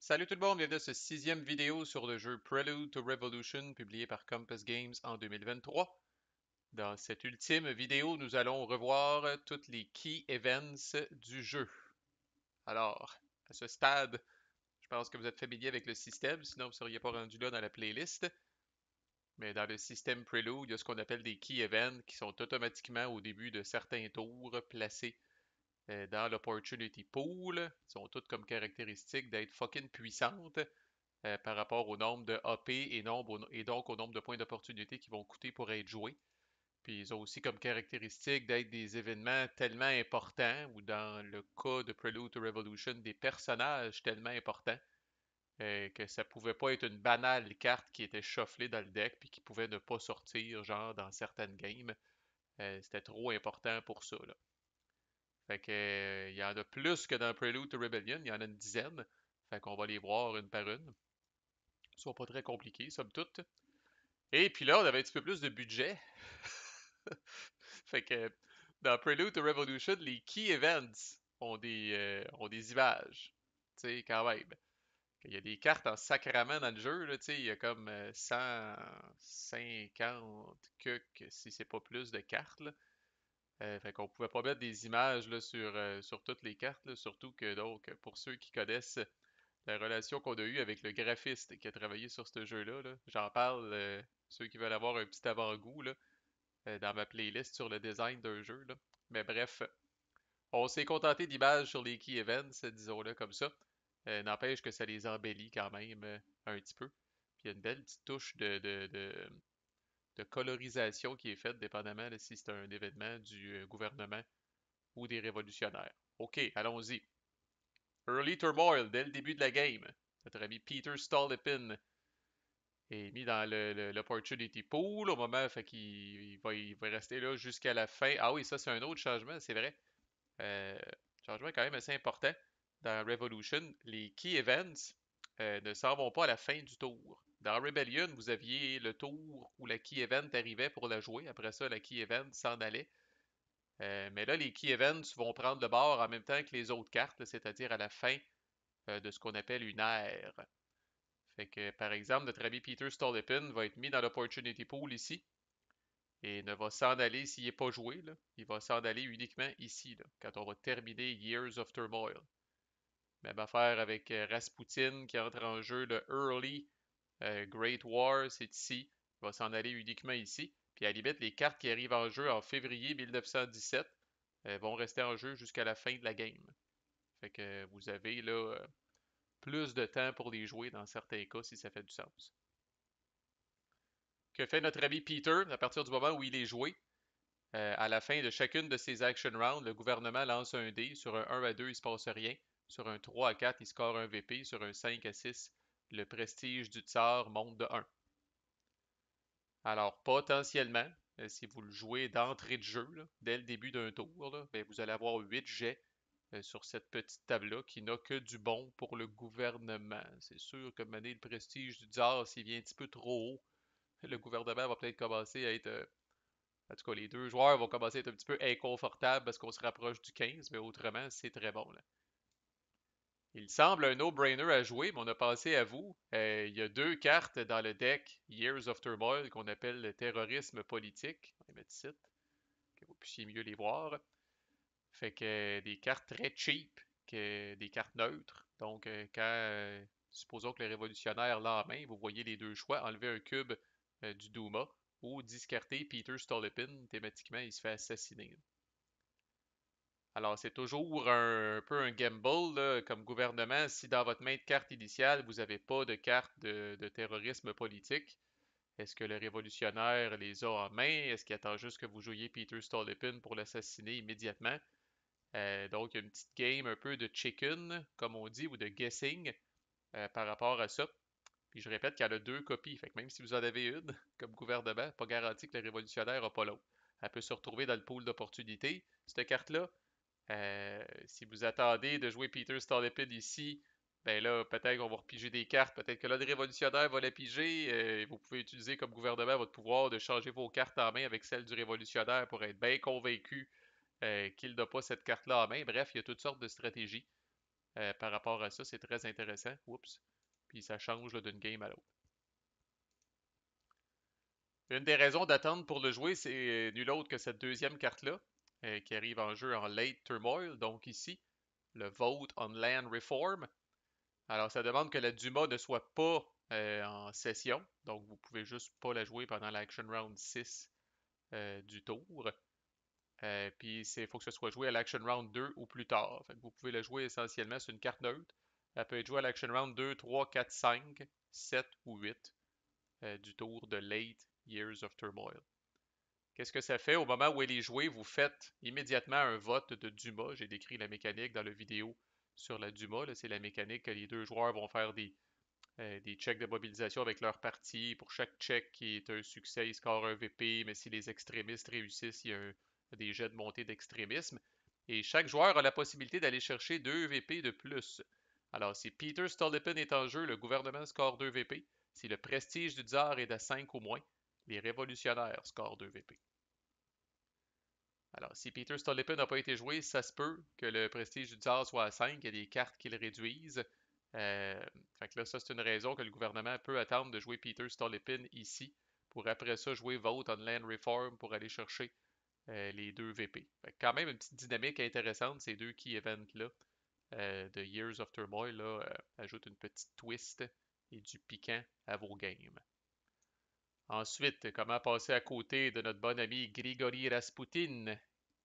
Salut tout le monde, bienvenue à ce sixième vidéo sur le jeu Prelude to Revolution publié par Compass Games en 2023. Dans cette ultime vidéo, nous allons revoir toutes les key events du jeu. Alors, à ce stade, je pense que vous êtes familier avec le système, sinon vous ne seriez pas rendu là dans la playlist. Mais dans le système Prelude, il y a ce qu'on appelle des key events qui sont automatiquement au début de certains tours placés dans l'Opportunity Pool. Ils sont toutes comme caractéristiques d'être fucking puissantes par rapport au nombre de AP et donc au nombre de points d'opportunité qui vont coûter pour être joués. Puis ils ont aussi comme caractéristique d'être des événements tellement importants, ou dans le cas de Prelude to Revolution, des personnages tellement importants que ça pouvait pas être une banale carte qui était shufflée dans le deck puis qui pouvait ne pas sortir, genre dans certaines games. C'était trop important pour ça, là. Fait que, il y en a plus que dans Prelude to Rebellion, il y en a une dizaine. Fait qu'on va les voir une par une. Ils sont pas très compliqués, somme toute. Et puis là, on avait un petit peu plus de budget. Fait que dans Prelude to Revolution, les key events ont des images. Tu sais, quand même. Il y a des cartes en sacrament dans le jeu, là, tu sais, il y a comme 150 que si c'est pas plus de cartes, là. Fait qu'on pouvait pas mettre des images là, sur toutes les cartes, là, surtout que donc, pour ceux qui connaissent la relation qu'on a eue avec le graphiste qui a travaillé sur ce jeu-là, là, j'en parle, ceux qui veulent avoir un petit avant-goût, là, dans ma playlist sur le design d'un jeu, là. Mais bref, on s'est contenté d'images sur les key events, disons-le comme ça. N'empêche que ça les embellit quand même un petit peu. Puis il y a une belle petite touche de colorisation qui est faite, dépendamment de si c'est un événement du gouvernement ou des révolutionnaires. OK, allons-y. Early Turmoil, dès le début de la game. Notre ami Peter Stolypin est mis dans l'Opportunity Pool au moment, fait qu'il va rester là jusqu'à la fin. Ah oui, ça c'est un autre changement, c'est vrai. Euh, Changement quand même assez important. Dans Revolution, les Key Events ne s'en vont pas à la fin du tour. Dans Rebellion, vous aviez le tour où la Key Event arrivait pour la jouer. Après ça, la Key Event s'en allait. Mais là, les Key Events vont prendre le bord en même temps que les autres cartes, c'est-à-dire à la fin de ce qu'on appelle une ère. Fait que, par exemple, notre ami Peter Stolypin va être mis dans l'Opportunity Pool ici et ne va s'en aller s'il n'est pas joué, là. Il va s'en aller uniquement ici, là, quand on va terminer Years of Turmoil. Même affaire avec Rasputin qui entre en jeu le Early Great War, c'est ici. Il va s'en aller uniquement ici. Puis à la limite, les cartes qui arrivent en jeu en février 1917 vont rester en jeu jusqu'à la fin de la game. Fait que vous avez là plus de temps pour les jouer dans certains cas si ça fait du sens. Que fait notre ami Peter à partir du moment où il est joué? À la fin de chacune de ses action rounds, le gouvernement lance un dé. Sur un 1 à 2, il ne se passe rien. Sur un 3 à 4, il score un VP. Sur un 5 à 6, le prestige du tsar monte de 1. Alors, potentiellement, si vous le jouez d'entrée de jeu, là, dès le début d'un tour, là, ben, vous allez avoir 8 jets sur cette petite table-là qui n'a que du bon pour le gouvernement. C'est sûr que mener le prestige du tsar, s'il vient un petit peu trop haut, le gouvernement va peut-être commencer à être en tout cas, les deux joueurs vont commencer à être un petit peu inconfortables parce qu'on se rapproche du 15, mais autrement, c'est très bon, là. Il semble un no-brainer à jouer, mais on a pensé à vous. Il y a deux cartes dans le deck Years of Turmoil qu'on appelle le terrorisme politique. On va les mettre ici, que vous puissiez mieux les voir. Fait que des cartes très cheap, que des cartes neutres. Donc, supposons que le révolutionnaire l'a en main, vous voyez les deux choix, enlever un cube du Douma ou discarter Peter Stolypin. Thématiquement, il se fait assassiner. Alors, c'est toujours un peu un gamble là, comme gouvernement. Si dans votre main de carte initiale, vous n'avez pas de carte de terrorisme politique, est-ce que le révolutionnaire les a en main? Est-ce qu'il attend juste que vous jouiez Peter Stolypin pour l'assassiner immédiatement? Donc, il y a une petite game un peu de chicken, comme on dit, ou de guessing par rapport à ça. Puis je répète qu'il y en a deux copies. Fait que même si vous en avez une, comme gouvernement, pas garanti que le révolutionnaire n'a pas l'autre. Elle peut se retrouver dans le pool d'opportunités. Cette carte-là, si vous attendez de jouer Peter Stolypin ici, ben là, peut-être qu'on va repiger des cartes. Peut-être que là, le révolutionnaire va la piger. Vous pouvez utiliser comme gouvernement votre pouvoir de changer vos cartes en main avec celle du révolutionnaire pour être bien convaincu qu'il n'a pas cette carte-là en main. Bref, il y a toutes sortes de stratégies. par rapport à ça. C'est très intéressant. Oups. Puis ça change là, d'une game à l'autre. Une des raisons d'attendre pour le jouer, c'est nul autre que cette deuxième carte-là, qui arrive en jeu en Late Turmoil, donc ici, le Vote on Land Reform. Alors, ça demande que la Duma ne soit pas en session, donc vous pouvez juste pas la jouer pendant l'Action Round 6 du tour. Puis, il faut que ce soit joué à l'Action Round 2 ou plus tard. Fait que vous pouvez la jouer essentiellement sur une carte neutre. Elle peut être jouée à l'Action Round 2, 3, 4, 5, 7 ou 8 du tour de Late Years of Turmoil. Qu'est-ce que ça fait? Au moment où elle est jouée, vous faites immédiatement un vote de Duma. J'ai décrit la mécanique dans la vidéo sur la Duma. C'est la mécanique que les deux joueurs vont faire des checks de mobilisation avec leur partie. Pour chaque check qui est un succès, ils scorent un VP, mais si les extrémistes réussissent, il y a des jets de montée d'extrémisme. Et chaque joueur a la possibilité d'aller chercher 2 VP de plus. Alors, si Peter Stolypin est en jeu, le gouvernement score 2 VP. Si le prestige du tsar est à 5 ou moins, les révolutionnaires scorent 2 VP. Alors, si Peter Stolypin n'a pas été joué, ça se peut que le prestige du tsar soit à 5. Il y a des cartes qui le réduisent. Fait que là, ça, c'est une raison que le gouvernement peut attendre de jouer Peter Stolypin ici pour après ça jouer Vote on Land Reform pour aller chercher les 2 VP. Fait que quand même une petite dynamique intéressante, ces deux key events-là de Years of Turmoil là, ajoutent une petite twist et du piquant à vos games. Ensuite, comment passer à côté de notre bon ami Grigory Rasputin,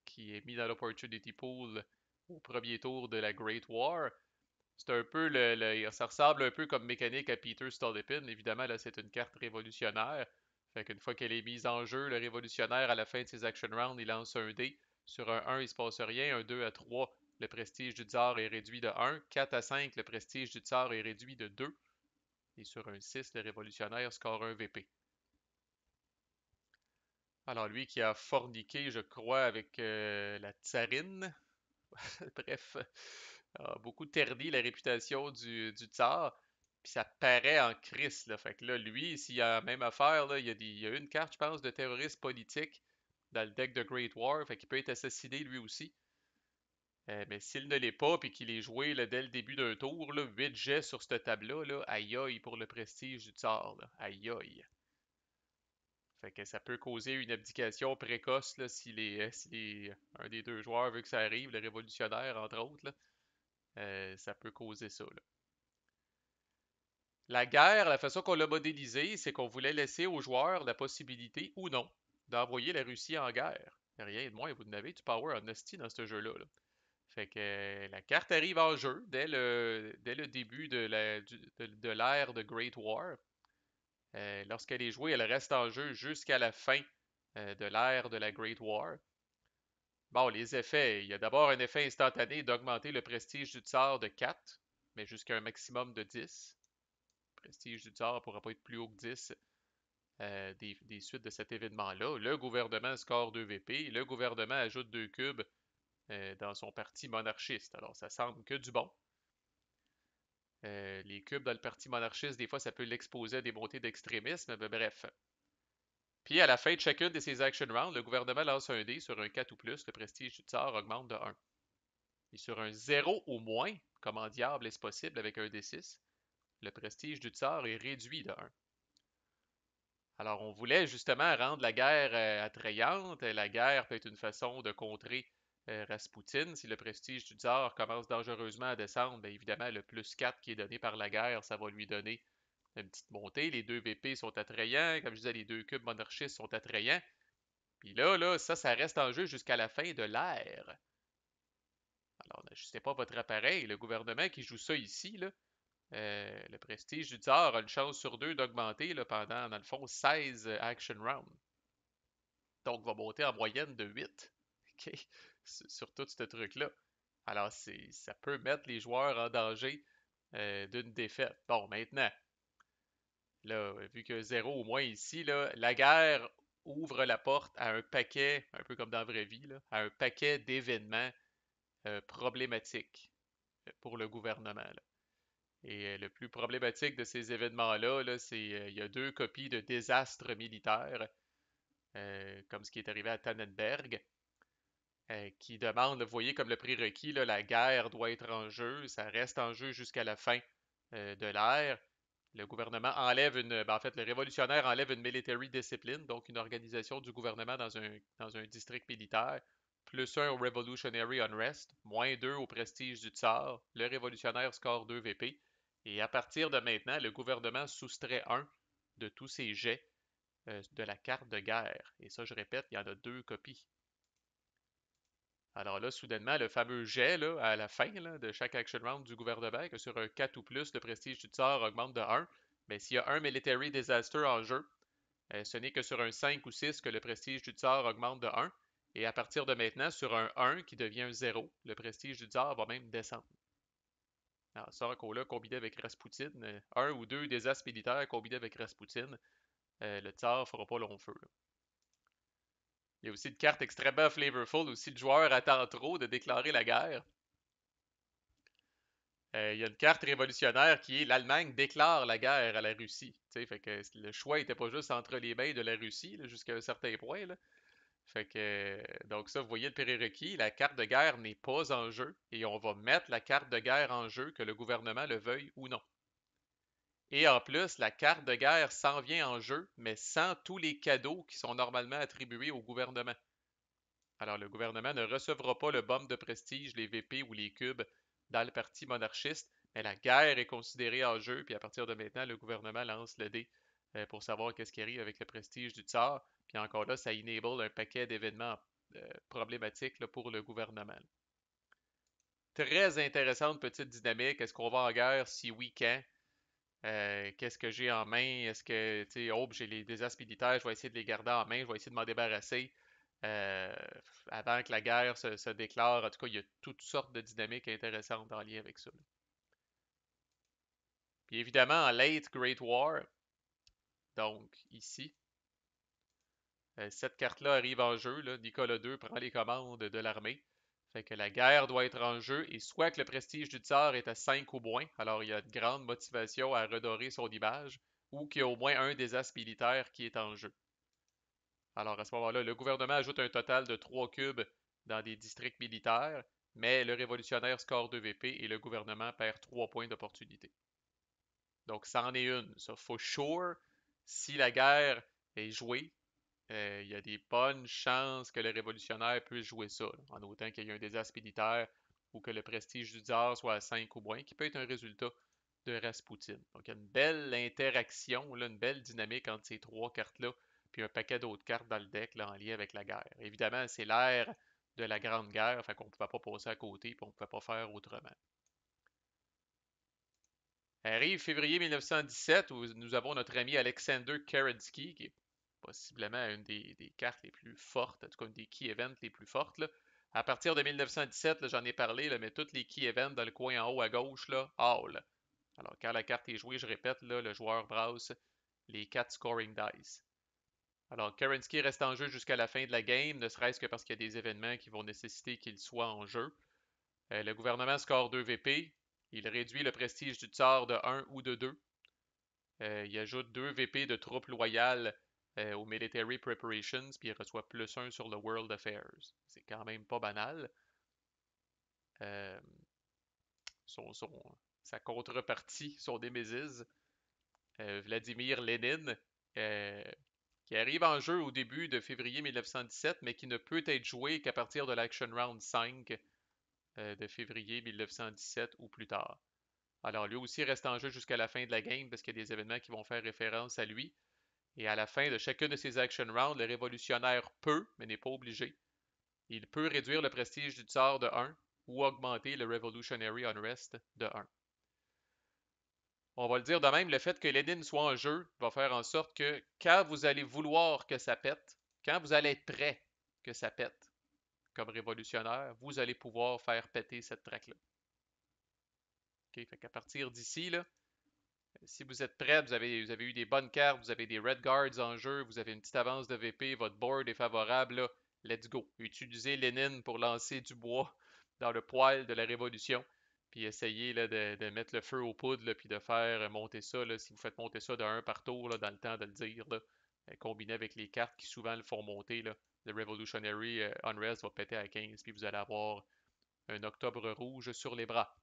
qui est mis dans l'Opportunity Pool au premier tour de la Great War. C'est un peu ça ressemble un peu comme mécanique à Peter Stolypin. Évidemment, là, c'est une carte révolutionnaire. Fait qu'une fois qu'elle est mise en jeu, le révolutionnaire, à la fin de ses action rounds, il lance un dé. Sur un 1, il se passe rien. Un 2 à 3, le prestige du tsar est réduit de 1. 4 à 5, le prestige du tsar est réduit de 2. Et sur un 6, le révolutionnaire score un VP. Alors lui qui a forniqué, je crois, avec la tsarine, bref, a beaucoup terni la réputation du tsar, puis ça paraît en crise, là. Fait que là, lui, s'il y a la même affaire, là, il y a une carte, je pense, de terroriste politique dans le deck de Great War, fait qu'il peut être assassiné lui aussi. Mais s'il ne l'est pas, puis qu'il est joué là, dès le début d'un tour, là, 8 jets sur cette table-là, là, aïe aïe pour le prestige du tsar, là. Aïe aïe. Fait que ça peut causer une abdication précoce là, si un des deux joueurs veut que ça arrive, le révolutionnaire entre autres, là, ça peut causer ça. Là. La guerre, la façon qu'on l'a modélisée, c'est qu'on voulait laisser aux joueurs la possibilité ou non d'envoyer la Russie en guerre. Rien de moins, vous n'avez du power en hostie dans ce jeu-là. Là. Fait que la carte arrive en jeu dès le début de l'ère de Great War. Lorsqu'elle est jouée, elle reste en jeu jusqu'à la fin de l'ère de la Great War. Bon, les effets. Il y a d'abord un effet instantané d'augmenter le prestige du tsar de 4, mais jusqu'à un maximum de 10. Le prestige du tsar ne pourra pas être plus haut que 10 des suites de cet événement-là. Le gouvernement score 2 VP. Le gouvernement ajoute 2 cubes dans son parti monarchiste. Alors, ça semble que du bon. Les cubes dans le parti monarchiste, des fois, ça peut l'exposer à des montées d'extrémisme, mais bref. Puis, à la fin de chacune de ces action rounds, le gouvernement lance un dé sur un 4 ou plus, le prestige du tsar augmente de 1. Et sur un 0 ou moins, comment diable est-ce possible avec un D6, le prestige du tsar est réduit de 1. Alors, on voulait justement rendre la guerre attrayante. La guerre peut être une façon de contrer Rasputin. Si le prestige du tsar commence dangereusement à descendre, bien évidemment, le plus 4 qui est donné par la guerre, ça va lui donner une petite montée. Les 2 VP sont attrayants. Comme je disais, les 2 cubes monarchistes sont attrayants. Puis là, ça reste en jeu jusqu'à la fin de l'ère. Alors, n'ajustez pas votre appareil. Le gouvernement qui joue ça ici, là, le prestige du tsar a une chance sur deux d'augmenter pendant, dans le fond, 16 action rounds. Donc, va monter en moyenne de 8. OK? Sur tout ce truc-là. Alors, ça peut mettre les joueurs en danger d'une défaite. Bon, maintenant, là, vu que 0 au moins ici, là, la guerre ouvre la porte à un paquet, un peu comme dans la vraie vie, là, à un paquet d'événements problématiques pour le gouvernement. Là. Et le plus problématique de ces événements-là, là, c'est il y a deux copies de désastres militaires, comme ce qui est arrivé à Tannenberg. qui demande, vous voyez comme le prérequis, là, la guerre doit être en jeu, ça reste en jeu jusqu'à la fin de l'ère. Le gouvernement enlève en fait, le révolutionnaire enlève une military discipline, donc une organisation du gouvernement dans un district militaire, plus un au Revolutionary Unrest, moins 2 au prestige du tsar, le révolutionnaire score 2 VP, et à partir de maintenant, le gouvernement soustrait un de tous ses jets de la carte de guerre. Et ça, je répète, il y en a 2 copies. Alors là, soudainement, le fameux jet là, à la fin là, de chaque action round du gouvernement, que sur un 4 ou plus, le prestige du tsar augmente de 1, mais s'il y a un military disaster en jeu, ce n'est que sur un 5 ou 6 que le prestige du tsar augmente de 1. Et à partir de maintenant, sur un 1 qui devient un 0, le prestige du tsar va même descendre. Alors ça, encore là, combiné avec Rasputin, un ou deux désastres militaires combinés avec Rasputin, le tsar fera pas long feu. Là. Il y a aussi une carte extrêmement flavorful, aussi le joueur attend trop de déclarer la guerre. Il y a une carte révolutionnaire qui est l'Allemagne déclare la guerre à la Russie. Fait que le choix n'était pas juste entre les mains de la Russie jusqu'à un certain point. Là. Fait que donc ça, vous voyez le prérequis, la carte de guerre n'est pas en jeu et on va mettre la carte de guerre en jeu, que le gouvernement le veuille ou non. Et en plus, la carte de guerre s'en vient en jeu, mais sans tous les cadeaux qui sont normalement attribués au gouvernement. Alors, le gouvernement ne recevra pas le bombe de prestige, les VP ou les cubes dans le parti monarchiste, mais la guerre est considérée en jeu, puis à partir de maintenant, le gouvernement lance le dé pour savoir qu'est-ce qui arrive avec le prestige du tsar. Puis encore là, ça enable un paquet d'événements problématiques là, pour le gouvernement. Très intéressante petite dynamique. Est-ce qu'on va en guerre? Si oui, quand? Qu'est-ce que j'ai en main? Est-ce que, tu sais, oh, j'ai les désastres militaires, je vais essayer de les garder en main, je vais essayer de m'en débarrasser euh, avant que la guerre se déclare. En tout cas, il y a toutes sortes de dynamiques intéressantes en lien avec ça. Là. Puis évidemment, en late Great War, donc ici, cette carte-là arrive en jeu. Là, Nicolas II prend les commandes de l'armée. Fait que la guerre doit être en jeu et soit que le prestige du tsar est à 5 ou moins, alors il y a de grande motivation à redorer son image, ou qu'il y a au moins un désastre militaire qui est en jeu. Alors à ce moment-là, le gouvernement ajoute un total de 3 cubes dans des districts militaires, mais le révolutionnaire score 2 VP et le gouvernement perd 3 points d'opportunité. Donc ça en est une. Ça, for sure, si la guerre est jouée, il y a des bonnes chances que le révolutionnaire puisse jouer ça, là, en autant qu'il y ait un désastre militaire ou que le prestige du tsar soit à 5 ou moins, qui peut être un résultat de Rasputin. Donc il y a une belle interaction, là, une belle dynamique entre ces trois cartes-là, puis un paquet d'autres cartes dans le deck là, en lien avec la guerre. Évidemment, c'est l'ère de la Grande Guerre, fait qu'on ne pouvait pas passer à côté, puis on ne pouvait pas faire autrement. Arrive février 1917 où nous avons notre ami Alexander Kerensky, qui est possiblement une des cartes les plus fortes, en tout cas une des key events les plus fortes. Là. À partir de 1917, j'en ai parlé, là, mais toutes les key events dans le coin en haut à gauche, là, all. Alors quand la carte est jouée, je répète, là, le joueur brasse les 4 scoring dice. Alors Kerensky reste en jeu jusqu'à la fin de la game, ne serait-ce que parce qu'il y a des événements qui vont nécessiter qu'il soit en jeu. Le gouvernement score 2 VP. Il réduit le prestige du tsar de 1 ou de 2. Il ajoute 2 VP de troupes loyales aux Military Preparations, puis il reçoit plus 1 sur le World Affairs. C'est quand même pas banal. Euh, sa contrepartie, son némésis, Vladimir Lénine, euh, qui arrive en jeu au début de février 1917, mais qui ne peut être joué qu'à partir de l'Action Round 5 de février 1917 ou plus tard. Alors lui aussi reste en jeu jusqu'à la fin de la game parce qu'il y a des événements qui vont faire référence à lui. Et à la fin de chacune de ces action rounds, le révolutionnaire peut, mais n'est pas obligé, il peut réduire le prestige du tsar de 1 ou augmenter le Revolutionary Unrest de 1. On va le dire de même, le fait que Lénine soit en jeu va faire en sorte que quand vous allez vouloir que ça pète, quand vous allez être prêt que ça pète comme révolutionnaire, vous allez pouvoir faire péter cette traque-là. Okay? Fait qu'à partir d'ici, là, si vous êtes prêt, vous avez eu des bonnes cartes, vous avez des Red Guards en jeu, vous avez une petite avance de VP, votre board est favorable, là, let's go. Utilisez Lénine pour lancer du bois dans le poêle de la révolution, puis essayez là, de mettre le feu aux poudres, là, puis de faire monter ça. Là, si vous faites monter ça de 1 par tour, là, dans le temps de le dire, là, combiné avec les cartes qui souvent le font monter, là. Le Revolutionary Unrest va péter à 15, puis vous allez avoir un octobre rouge sur les bras.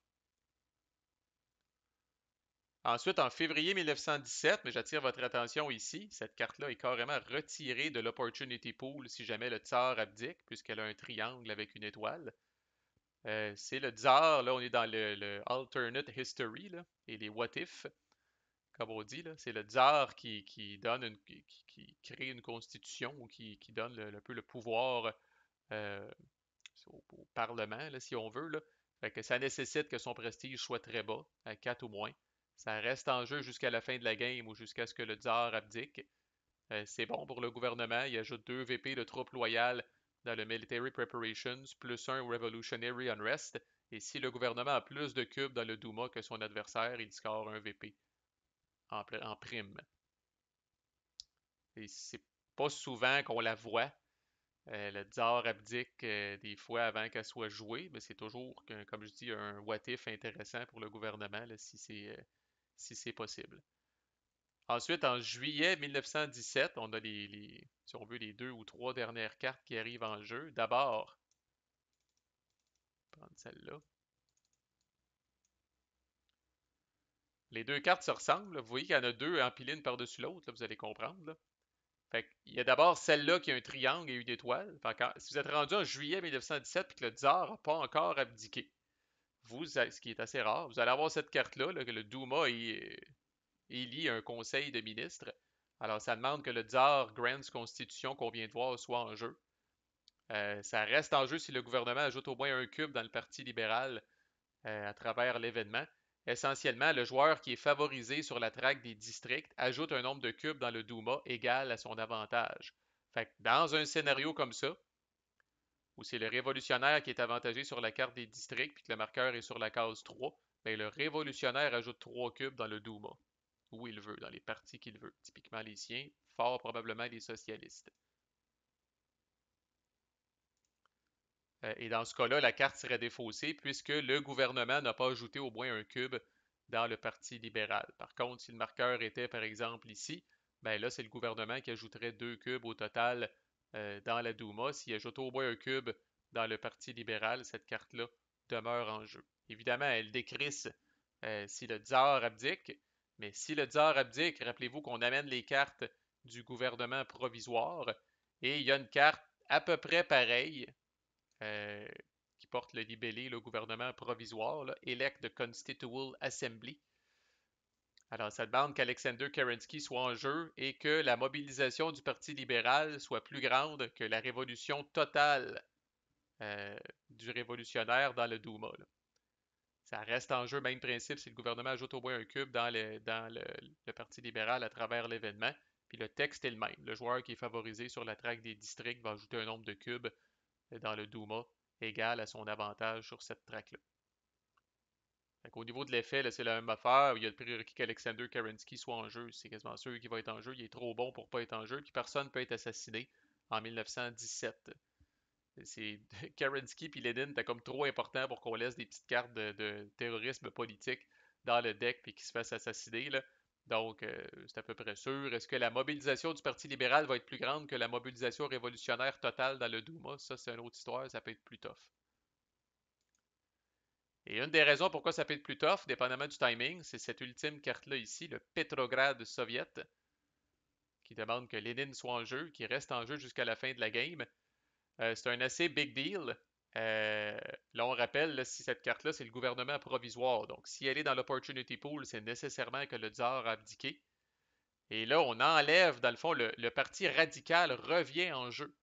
Ensuite, en février 1917, mais j'attire votre attention ici, cette carte-là est carrément retirée de l'Opportunity Pool si jamais le tsar abdique, puisqu'elle a un triangle avec une étoile. C'est le tsar, là, on est dans le alternate history, là, et les what if, comme on dit, là. C'est le tsar qui donne qui crée une constitution ou qui donne un peu le pouvoir euh, au Parlement, là, si on veut, là. Fait que ça nécessite que son prestige soit très bas, à 4 ou moins. Ça reste en jeu jusqu'à la fin de la game ou jusqu'à ce que le tsar abdique. C'est bon pour le gouvernement. Il ajoute 2 VP de troupes loyales dans le Military Preparations, plus un Revolutionary Unrest. Et si le gouvernement a plus de cubes dans le Douma que son adversaire, il score un VP en prime. Et c'est pas souvent qu'on la voit. Le tsar abdique des fois avant qu'elle soit jouée, mais c'est toujours, comme je dis, un what if intéressant pour le gouvernement là, si c'est possible. Ensuite, en juillet 1917, on a si on veut, les 2 ou 3 dernières cartes qui arrivent en jeu. D'abord, prendre celle-là. Les 2 cartes se ressemblent, là. Vous voyez qu'il y en a 2 empilées une par-dessus l'autre, vous allez comprendre, là. Fait il y a d'abord celle-là qui a un triangle et une étoile. Si vous êtes rendu en juillet 1917 et que le tsar n'a pas encore abdiqué, ce qui est assez rare, vous allez avoir cette carte-là, là, que le Douma élit un conseil de ministres. Alors, ça demande que le tsar Grant's Constitution qu'on vient de voir soit en jeu. Ça reste en jeu si le gouvernement ajoute au moins un cube dans le Parti libéral à travers l'événement. Essentiellement, le joueur qui est favorisé sur la traque des districts ajoute un nombre de cubes dans le Douma égal à son avantage. Fait que dans un scénario comme ça, où c'est le révolutionnaire qui est avantagé sur la carte des districts puis que le marqueur est sur la case 3, bien, le révolutionnaire ajoute 3 cubes dans le Douma, où il veut, dans les partis qu'il veut. Typiquement les siens, fort probablement les socialistes. Et dans ce cas-là, la carte serait défaussée puisque le gouvernement n'a pas ajouté au moins un cube dans le Parti libéral. Par contre, si le marqueur était, par exemple, ici, ben là, c'est le gouvernement qui ajouterait 2 cubes au total dans la Douma. S'il ajoute au moins un cube dans le Parti libéral, cette carte-là demeure en jeu. Évidemment, elle décrisse si le tsar abdique, mais si le tsar abdique, rappelez-vous qu'on amène les cartes du gouvernement provisoire et il y a une carte à peu près pareille euh, qui porte le libellé, le gouvernement provisoire, là, Elect the Constitutional Assembly. Alors, ça demande qu'Alexander Kerensky soit en jeu et que la mobilisation du Parti libéral soit plus grande que la révolution totale euh, du révolutionnaire dans le Douma, là. Ça reste en jeu, même principe, si le gouvernement ajoute au moins un cube dans le Parti libéral à travers l'événement. Puis le texte est le même. Le joueur qui est favorisé sur la traque des districts va ajouter un nombre de cubes dans le Douma égal à son avantage sur cette traque-là. Au niveau de l'effet, c'est la même affaire. Il y a le prérequis qu'Alexander Kerensky soit en jeu. C'est quasiment sûr qu'il va être en jeu. Il est trop bon pour pas être en jeu. Puis personne ne peut être assassiné en 1917. C'est Kerensky et Lenin étaient comme trop importants pour qu'on laisse des petites cartes de terrorisme politique dans le deck puis qu'ils se fassent assassiner, là. Donc, c'est à peu près sûr. Est-ce que la mobilisation du Parti libéral va être plus grande que la mobilisation révolutionnaire totale dans le Douma? Ça, c'est une autre histoire. Ça peut être plus tough. Et une des raisons pourquoi ça peut être plus tough, dépendamment du timing, c'est cette ultime carte-là ici, le Petrograd soviète, qui demande que Lénine soit en jeu, qui reste en jeu jusqu'à la fin de la game. C'est un assez big deal. Euh, Là, on rappelle, là, si cette carte-là, c'est le gouvernement provisoire. Donc, si elle est dans l'Opportunity Pool, c'est nécessairement que le tsar a abdiqué. Et là, on enlève, dans le fond, le parti radical revient en jeu.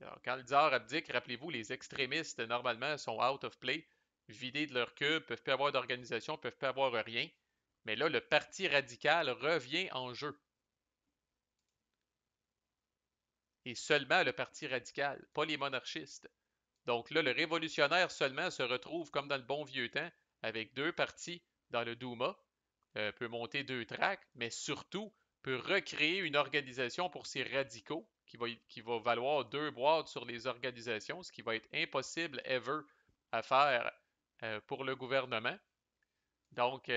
Alors, quand le tsar abdique, rappelez-vous, les extrémistes, normalement, sont out of play, vidés de leur cube, peuvent plus avoir d'organisation, peuvent plus avoir rien. Mais là, le parti radical revient en jeu. Et seulement le parti radical, pas les monarchistes. Donc là, le révolutionnaire seulement se retrouve comme dans le bon vieux temps, avec 2 partis dans le Douma, peut monter 2 tracks, mais surtout peut recréer une organisation pour ses radicaux qui va valoir 2 boîtes sur les organisations, ce qui va être impossible ever à faire pour le gouvernement. Donc,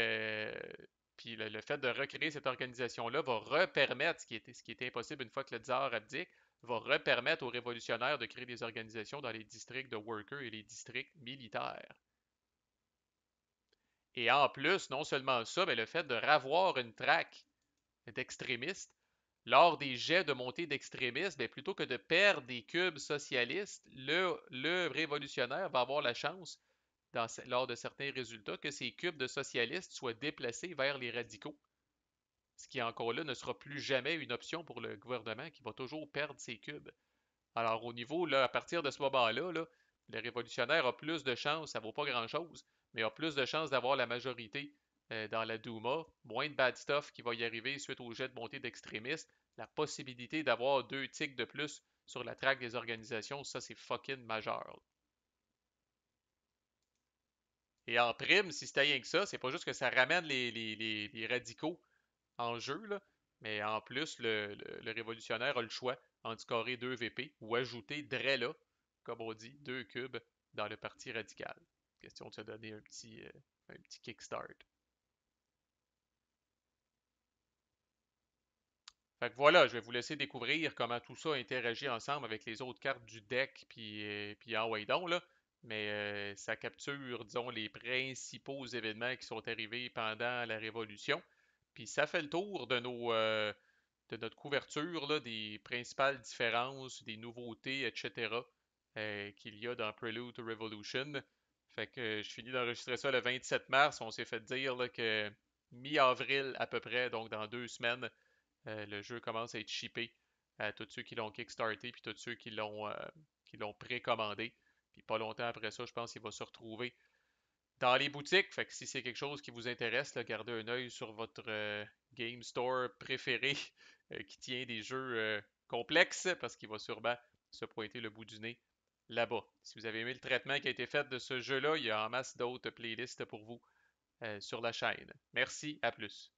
Puis le fait de recréer cette organisation-là va repermettre, ce qui était impossible une fois que le tsar abdique, va repermettre aux révolutionnaires de créer des organisations dans les districts de workers et les districts militaires. Et en plus, non seulement ça, mais le fait de ravoir une traque d'extrémistes, lors des jets de montée d'extrémistes, ben, plutôt que de perdre des cubes socialistes, le révolutionnaire va avoir la chance, lors de certains résultats, que ces cubes de socialistes soient déplacés vers les radicaux. Ce qui encore là ne sera plus jamais une option pour le gouvernement qui va toujours perdre ses cubes. Alors au niveau, là, à partir de ce moment-là, là, le révolutionnaire a plus de chances, ça vaut pas grand-chose, mais a plus de chances d'avoir la majorité dans la Douma, moins de bad stuff qui va y arriver suite au jet de montée d'extrémistes, la possibilité d'avoir 2 ticks de plus sur la traque des organisations, ça c'est fucking majeur. Et en prime, si c'était rien que ça, c'est pas juste que ça ramène les radicaux en jeu, là, mais en plus, le révolutionnaire a le choix entre scorer 2 VP ou ajouter Dre là, comme on dit, 2 cubes dans le parti radical. Question de se donner un petit kickstart. Fait que voilà, je vais vous laisser découvrir comment tout ça interagit ensemble avec les autres cartes du deck, puis en way donc, là. Mais ça capture, disons, les principaux événements qui sont arrivés pendant la Révolution. Puis ça fait le tour de notre couverture, là, des principales différences, des nouveautés, etc. Qu'il y a dans Prelude to Revolution. Fait que je finis d'enregistrer ça le 27 mars. On s'est fait dire là, que mi-avril à peu près, donc dans 2 semaines, le jeu commence à être shippé à tous ceux qui l'ont kickstarté puis tous ceux qui l'ont précommandé. Puis pas longtemps après ça, je pense qu'il va se retrouver dans les boutiques. Fait que si c'est quelque chose qui vous intéresse, là, gardez un œil sur votre game store préféré qui tient des jeux complexes parce qu'il va sûrement se pointer le bout du nez là-bas. Si vous avez aimé le traitement qui a été fait de ce jeu-là, il y a en masse d'autres playlists pour vous sur la chaîne. Merci, à plus.